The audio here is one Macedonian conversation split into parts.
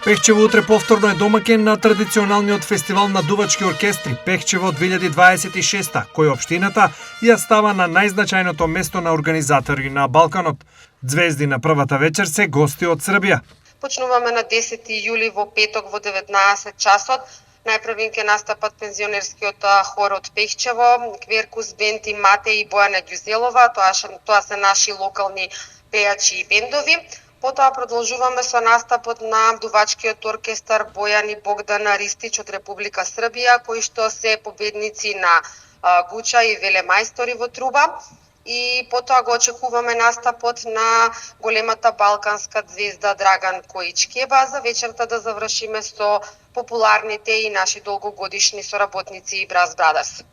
Пехчево утре повторно е домаќин на традиционалниот фестивал на дувачки оркестри Пехчево 2026, кој општината ја става на најзначајното место на организатори на Балканот. Звезди на првата вечер се гости од Србија. Почнуваме на 10 јули во петок во 19 часот. Најпрвин ќе настапат пензионерскиот хор од Пехчево, Кверкус Бенд и Мате и Бојана Ѓузелова, тоа се наши локални пејачи и бендови. Потоа продолжуваме со настапот на дувачкиот оркестар Бојан и Богдан Ристич од Република Србија, кои што се победници на Гуча и Велемајстори во труба. И потоа го очекуваме настапот на големата балканска звезда Драган Коичкеба за вечерта да завршиме со популарните и наши долгогодишни соработници и Брас Брадерс.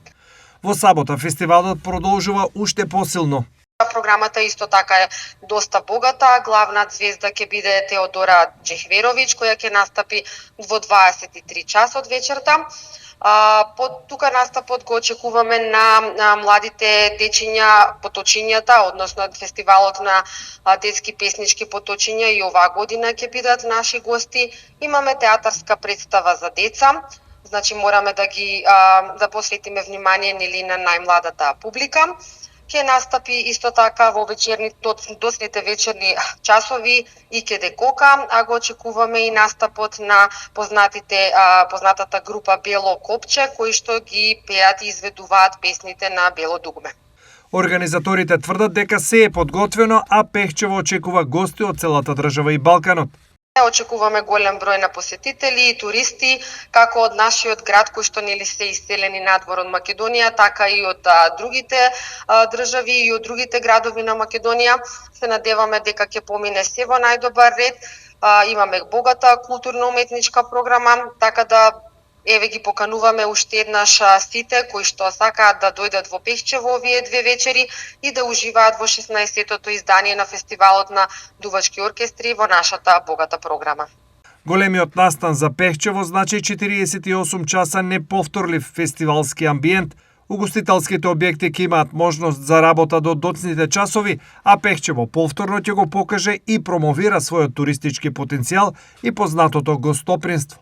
Во сабота фестивалот продолжува уште посилно. Програмата исто така е доста богата. Главна звезда ќе биде Теодора Джехверовиќ, која ќе настапи во 23 часот вечерта. Тука настапот го очекуваме на младите дечиња поточињата, односно фестивалот на детски песнички поточиња и оваа година ќе бидат наши гости. Имаме театарска представа за деца, значи мораме да посветиме внимание на најмладата публика. Ќе настапи исто така во доцните вечерни часови и Кеде Кока, а го очекуваме и настапот на познатата група Бело Копче, кои што ги пеат и изведуваат песните на Бело Дугме. Организаторите тврдат дека се е подготвено, а Пехчево очекува гости од целата држава и Балканот. Очекуваме голем број на посетители и туристи, како од нашиот град кој што се иселени надвор од Македонија, така и од другите држави и од другите градови на Македонија. Се надеваме дека ќе помине се во најдобар ред. Имаме богата културно-уметничка програма, така да еве ги покануваме уште еднаш сите кои што сакаат да дојдат во Пехчево овие две вечери и да уживаат во 16-тото издание на фестивалот на дувачки оркестри во нашата богата програма. Големиот настан за Пехчево значи 48 часа неповторлив фестивалски амбиент. Угостителските објекти ќе имаат можност за работа до доцните часови, а Пехчево повторно ќе го покаже и промовира својот туристички потенцијал и познатото гостопринство.